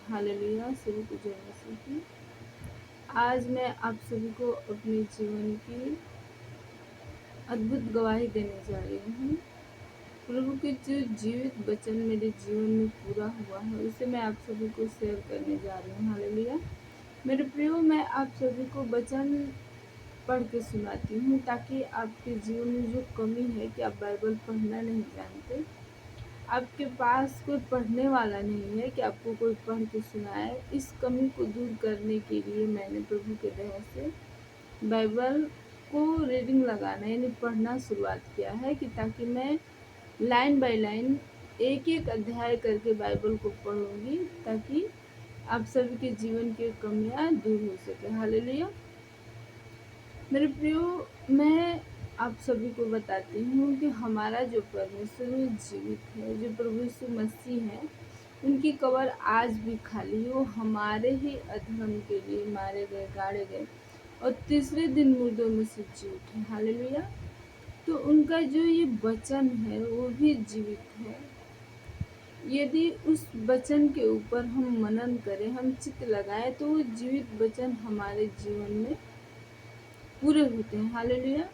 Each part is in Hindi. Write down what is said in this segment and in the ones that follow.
हालेलुया। सभी को जय मसीह की। आज मैं आप सभी को अपने जीवन की अद्भुत गवाही देने जा रही हूँ। प्रभु के जो जीवित वचन मेरे जीवन में पूरा हुआ है उसे मैं आप सभी को शेयर करने जा रही हूँ। हालेलुया। मेरे प्रियो, मैं आप सभी को वचन पढ़ के सुनाती हूँ ताकि आपके जीवन में जो कमी है कि आप बाइबल पढ़ना नहीं जानते, आपके पास कोई पढ़ने वाला नहीं है कि आपको कोई पढ़ के सुनाए, इस कमी को दूर करने के लिए मैंने प्रभु के दया से बाइबल को रीडिंग लगाना यानी पढ़ना शुरुआत किया है कि ताकि मैं लाइन बाय लाइन एक एक अध्याय करके बाइबल को पढ़ूंगी ताकि आप सभी के जीवन की कमियां दूर हो सके। हालेलुया। मेरे प्रियो, मैं आप सभी को बताती हूँ कि हमारा जो परमेश्वर जीवित है, जो प्रभु यीशु मसीह है, उनकी कब्र आज भी खाली है। वो हमारे ही अधर्म के लिए मारे गए, गाड़े गए और तीसरे दिन मुर्दों में से जी उठे। हालेलुया। तो उनका जो ये वचन है वो भी जीवित है। यदि उस वचन के ऊपर हम मनन करें, हम चित्त लगाएं, तो वो जीवित वचन हमारे जीवन में पूरे होते हैं। हालेलुया।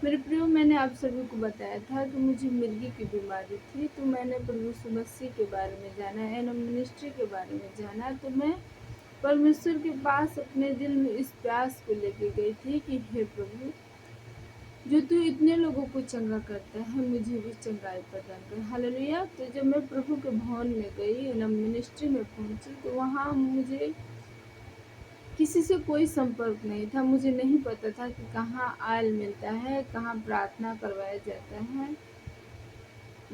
मेरे प्रियो, मैंने आप सभी को बताया था कि मुझे मिर्गी की बीमारी थी, तो मैंने प्रभु यीशु मसीह के बारे में जाना, एनम मिनिस्ट्री के बारे में जाना। तो मैं परमेश्वर के पास अपने दिल में इस प्यास को लेके गई थी कि हे प्रभु, जो तू इतने लोगों को चंगा करता है, मुझे भी चंगाई प्रदान कर। हालेलुया। तो जब मैं प्रभु के भवन में गई, एनम मिनिस्ट्री में पहुंची, तो वहाँ मुझे किसी से कोई संपर्क नहीं था। मुझे नहीं पता था कि कहाँ आयल मिलता है, कहाँ प्रार्थना करवाया जाता है।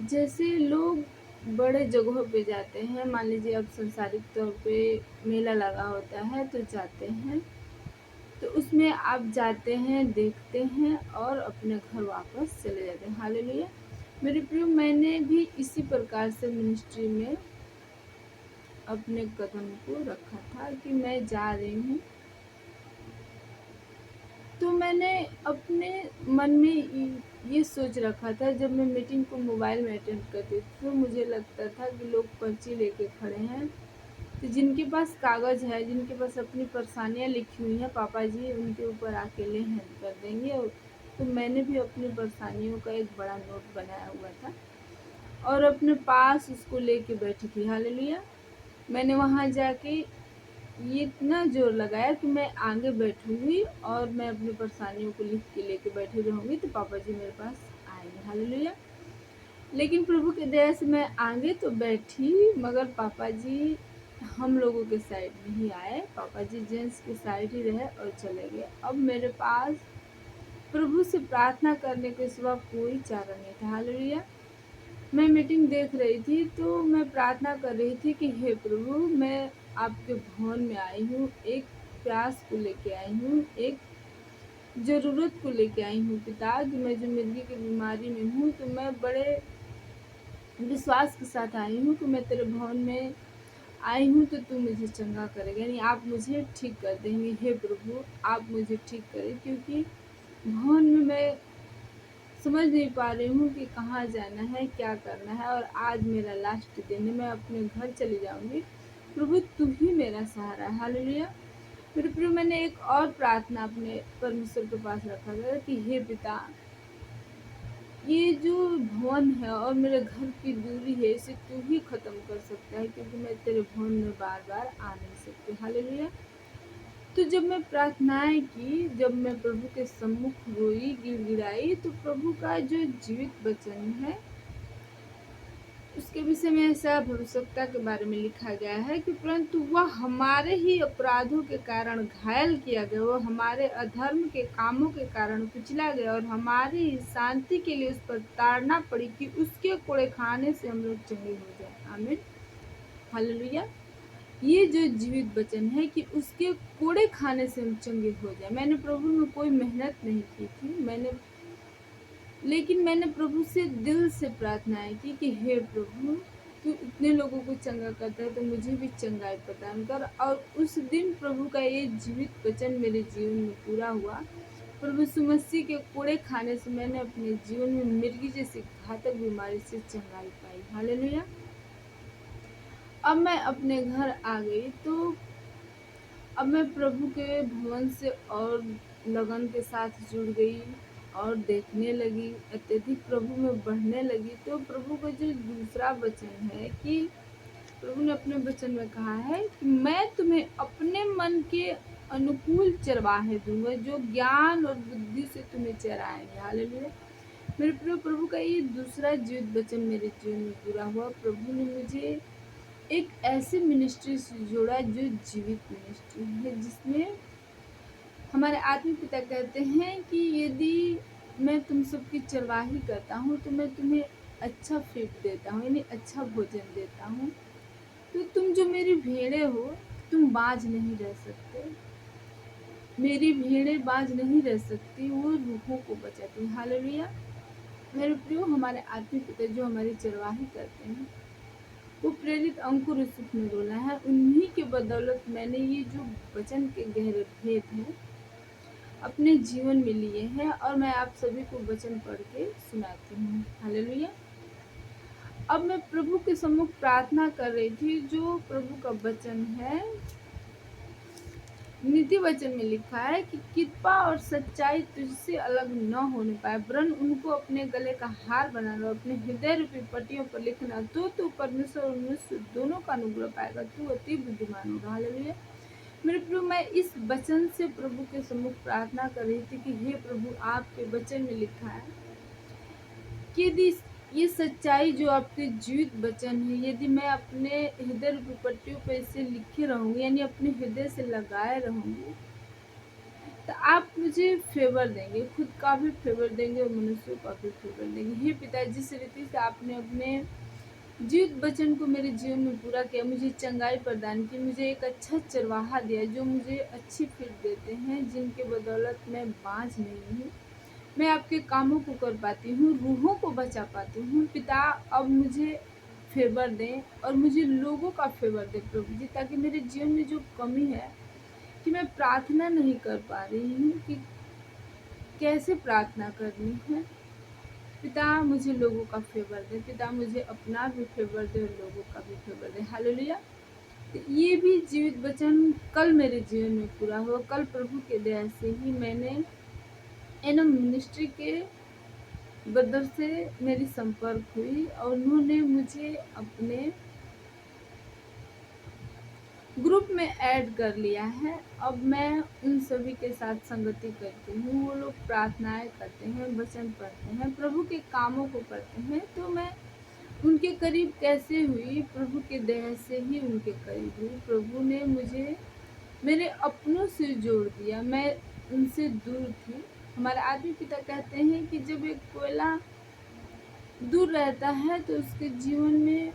जैसे लोग बड़े जगहों पे जाते हैं, मान लीजिए अब सांसारिक तौर पे मेला लगा होता है तो जाते हैं, तो उसमें आप जाते हैं, देखते हैं और अपने घर वापस चले जाते हैं। हालेलुया। मेरे प्रियो, मैंने भी इसी प्रकार से मिनिस्ट्री में अपने कदम को रखा था कि मैं जा रही हूँ। तो मैंने अपने मन में ये सोच रखा था, जब मैं मीटिंग को मोबाइल में अटेंड करती थी तो मुझे लगता था कि लोग पर्ची लेके खड़े हैं, तो जिनके पास कागज़ है, जिनके पास अपनी परेशानियाँ लिखी हुई हैं, पापा जी उनके ऊपर अकेले हैंड कर देंगे। तो मैंने भी अपनी परेशानियों का एक बड़ा नोट बनाया हुआ था और अपने पास उसको लेके बैठी थी। हालेलुया। मैंने वहाँ जाके ये इतना जोर लगाया कि मैं आगे बैठूंगी और मैं अपनी परेशानियों को लिख के लेके बैठी रहूंगी तो पापा जी मेरे पास आएंगे। हालेलुया। लेकिन प्रभु के दया से मैं आगे तो बैठी, मगर पापा जी हम लोगों के साइड नहीं आए। पापा जी जेंट्स के साइड ही रहे और चले गए। अब मेरे पास प्रभु से प्रार्थना करने के सिवा कोई चारा नहीं था। हालेलुया। मैं मीटिंग देख रही थी तो मैं प्रार्थना कर रही थी कि हे प्रभु, मैं आपके भवन में आई हूँ, एक प्यास को लेके आई हूँ, एक ज़रूरत को लेके आई हूँ पिता, कि मैं जो मिर्गी की बीमारी में हूँ, तो मैं बड़े विश्वास के साथ आई हूँ कि मैं तेरे भवन में आई हूँ तो तू मुझे चंगा करेगा, यानी आप मुझे ठीक कर देंगे। हे प्रभु, आप मुझे ठीक करें, क्योंकि भवन में मैं समझ नहीं पा रही हूँ कि कहाँ जाना है, क्या करना है, और आज मेरा लास्ट दिन है, मैं अपने घर चली जाऊँगी। प्रभु, तू ही मेरा सहारा है। हालेलुया। फिर मैंने एक और प्रार्थना अपने परमेश्वर के पास रखा गया कि हे पिता, ये जो भवन है और मेरे घर की दूरी है, इसे तू ही खत्म कर सकता है, क्योंकि मैं तेरे भवन में बार बार आ नहीं सकती। हालेलुया। तो जब मैं प्रार्थनाएं की, जब मैं प्रभु के सम्मुख रोई, गिड़गिड़ाई, तो प्रभु का जो जीवित वचन है उसके विषय में ऐसा भविष्यवक्ता के बारे में लिखा गया है कि परंतु वह हमारे ही अपराधों के कारण घायल किया गया, वो हमारे अधर्म के कामों के कारण कुचला गया और हमारी शांति के लिए उस पर ताड़ना पड़ी कि उसके कोड़े खाने से हम लोग चंगे हो जाए। आमीन। हालेलुया। ये जो जीवित वचन है कि उसके कोड़े खाने से हम चंगे हो जाए। मैंने प्रभु में कोई मेहनत नहीं की थी, लेकिन मैंने प्रभु से दिल से प्रार्थनाएं की कि हे प्रभु, तू इतने लोगों को चंगा करता है तो मुझे भी चंगाई प्रदान कर। और उस दिन प्रभु का ये जीवित वचन मेरे जीवन में पूरा हुआ। प्रभु यीशु मसीह के कोड़े खाने से मैंने अपने जीवन में मिर्गी जैसी घातक बीमारी से चंगाई पाई। हालेलुया। अब मैं अपने घर आ गई, तो अब मैं प्रभु के भवन से और लगन के साथ जुड़ गई और देखने लगी, अत्यधिक प्रभु में बढ़ने लगी। तो प्रभु का जो दूसरा वचन है कि प्रभु ने अपने वचन में कहा है कि मैं तुम्हें अपने मन के अनुकूल चरवाहे दूंगा, जो ज्ञान और बुद्धि से तुम्हें चराएंगे। हालेलुया। मेरे प्रिय, प्रभु का ये दूसरा जीवित वचन मेरे जीवन में पूरा हुआ। प्रभु ने मुझे एक ऐसी मिनिस्ट्री से जोड़ा जो जीवित मिनिस्ट्री है, जिसमें हमारे आत्मिक पिता कहते हैं कि यदि मैं तुम सबकी चरवाही करता हूँ तो मैं तुम्हें अच्छा फीड देता हूँ, यानी अच्छा भोजन देता हूँ। तो तुम जो मेरी भेड़े हो, तुम बाज नहीं रह सकते। मेरी भेड़ें बाज नहीं रह सकती, वो रूहों को बचाती। हालेलुया। मेरे प्रियो, हमारे आत्मिक पिता जो हमारी चरवाही करते हैं, वो प्रेरित अंकुर यूसुफ ने बोला है, उन्हीं के बदौलत मैंने ये जो वचन के गहरे भेद हैं अपने जीवन में लिए हैं, और मैं आप सभी को वचन पढ़ के सुनाती हूँ। हालेलुया। अब मैं प्रभु के सम्मुख प्रार्थना कर रही थी। जो प्रभु का वचन है, नीति वचन में लिखा है कि कृपा और सच्चाई तुझसे अलग न होने पाए, वरन उनको अपने गले का हार बनाना और अपने हृदय रूपी पट्टियों पर लिखना, तो परमेश्वर और मनुष्य दोनों का अनुग्रह पाएगा, तू अति बुद्धिमान होगा। हालेलुया। मेरे प्रभु, मैं इस वचन से प्रभु के सम्मुख प्रार्थना कर रही थी कि हे प्रभु, आपके वचन में लिखा है कि यदि ये सच्चाई जो आपके जीवित वचन है, यदि मैं अपने हृदय रूपी पट्टियों पर इसे लिखे रहूंगी, यानी अपने हृदय से लगाए रहूंगी, तो आप मुझे फेवर देंगे, खुद का भी फेवर देंगे और मनुष्यों का भी फेवर देंगे। हे पिता, जिस रीति से आपने अपने जीवित वचन को मेरे जीवन में पूरा किया, मुझे चंगाई प्रदान की, मुझे एक अच्छा चरवाहा दिया जो मुझे अच्छी फीड देते हैं, जिनके बदौलत मैं बाँझ नहीं हूँ, मैं आपके कामों को कर पाती हूँ, रूहों को बचा पाती हूँ। पिता, अब मुझे फेवर दें और मुझे लोगों का फेवर दें प्रभु जी, ताकि मेरे जीवन में जो कमी है कि मैं प्रार्थना नहीं कर पा रही हूँ कि कैसे प्रार्थना करनी है, पिता मुझे लोगों का फेवर दे। पिता मुझे अपना भी फेवर दे और लोगों का भी फेवर दे। हालेलुया। तो ये भी जीवित वचन कल मेरे जीवन में पूरा हुआ। कल प्रभु के दया से ही मैंने एनम मिनिस्ट्री के ब्रदर से मेरी संपर्क हुई और उन्होंने मुझे अपने ग्रुप में ऐड कर लिया है। अब मैं उन सभी के साथ संगति करती हूँ। वो लोग प्रार्थनाएं करते हैं, वचन पढ़ते हैं, प्रभु के कामों को करते हैं। तो मैं उनके करीब कैसे हुई? प्रभु के दया से ही उनके करीब हुई। प्रभु ने मुझे मेरे अपनों से जोड़ दिया। मैं उनसे दूर थी। हमारे आदमी पिता कहते हैं कि जब एक कोयला दूर रहता है तो उसके जीवन में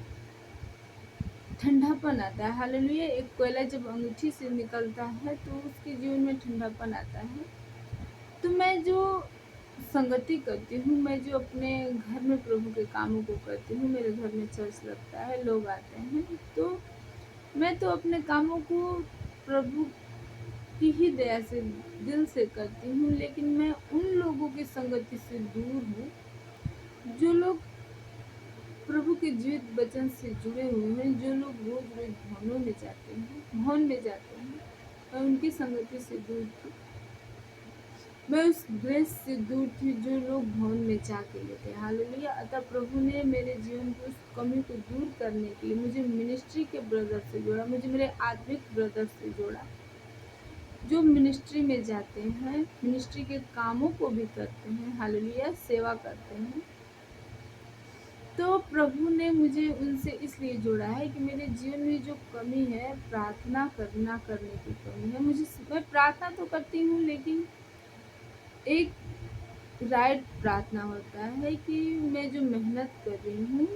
ठंडापन आता है। हालेलुया। एक कोयला जब अंगूठी से निकलता है तो उसके जीवन में ठंडापन आता है। तो मैं जो संगति करती हूँ, मैं जो अपने घर में प्रभु के कामों को करती हूँ, मेरे घर में चर्च लगता है, लोग आते हैं, तो मैं तो अपने कामों को प्रभु की ही दया से दिल से करती हूँ, लेकिन मैं उन लोगों की संगति से दूर हूँ जो लोग प्रभु के जीवित वचन से जुड़े हुए हैं, जो लोग रोज रोज भवनों में जाते हैं, मैं उनकी संगति से दूर थी। मैं उस ग्रेस से दूर थी जो लोग भवन में जाके लेते। हालेलुया। अतः प्रभु ने मेरे जीवन की उस कमी को दूर करने के लिए मुझे मिनिस्ट्री के ब्रदर से जोड़ा, मुझे मेरे आत्मिक ब्रदर से जोड़ा, जो मिनिस्ट्री में जाते हैं, मिनिस्ट्री के कामों को भी करते हैं। हालेलुया। सेवा करते हैं। तो प्रभु ने मुझे उनसे इसलिए जोड़ा है कि मेरे जीवन में जो कमी है, प्रार्थना करने की कमी है। मैं प्रार्थना तो करती हूँ, लेकिन एक राइट प्रार्थना होता है कि मैं जो मेहनत कर रही हूँ,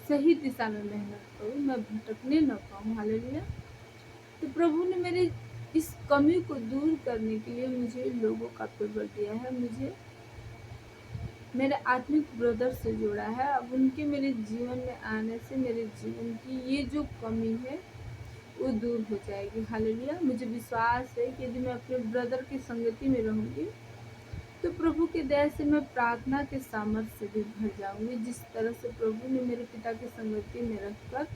सही दिशा में मेहनत करूँ, मैं भटकने न पाऊँ। हालेलुया। तो प्रभु ने मेरे इस कमी को दूर करने के लिए मुझे लोगों का फेवर दिया है, मुझे मेरे आत्मिक ब्रदर से जोड़ा है। अब उनके मेरे जीवन में आने से मेरे जीवन की ये जो कमी है वो दूर हो जाएगी। हालेलुया। मुझे विश्वास है कि यदि मैं अपने ब्रदर की संगति में रहूँगी तो प्रभु के दया से मैं प्रार्थना के सामर्थ्य से भी भर जाऊँगी, जिस तरह से प्रभु ने मेरे पिता की संगति में रखकर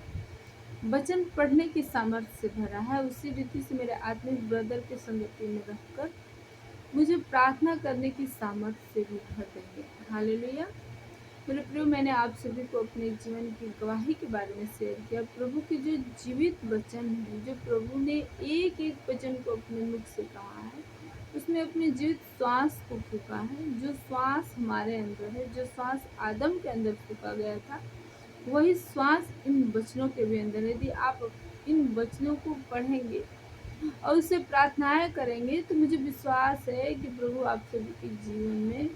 वचन पढ़ने की सामर्थ्य से भरा है, उसी रीति से मेरे आत्मिक ब्रदर के संगति में रहकर मुझे प्रार्थना करने की सामर्थ्य से भी भर देंगे। हालेलुया। मेरे प्रियो, मैंने आप सभी को अपने जीवन की गवाही के बारे में शेयर किया। प्रभु के जो जीवित वचन है, जो प्रभु ने एक एक वचन को अपने मुख से कहा है, उसने अपने जीवित श्वास को फूका है। जो श्वास हमारे अंदर है, जो श्वास आदम के अंदर फूका गया था, वही श्वास इन वचनों के भी अंदर है। यदि आप इन वचनों को पढ़ेंगे और उससे प्रार्थनाएं करेंगे, तो मुझे विश्वास है कि प्रभु आप सभी के जीवन में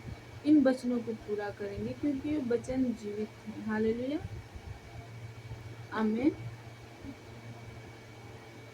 इन वचनों को पूरा करेंगे, क्योंकि ये वचन जीवित है। हालेलुया, आमीन।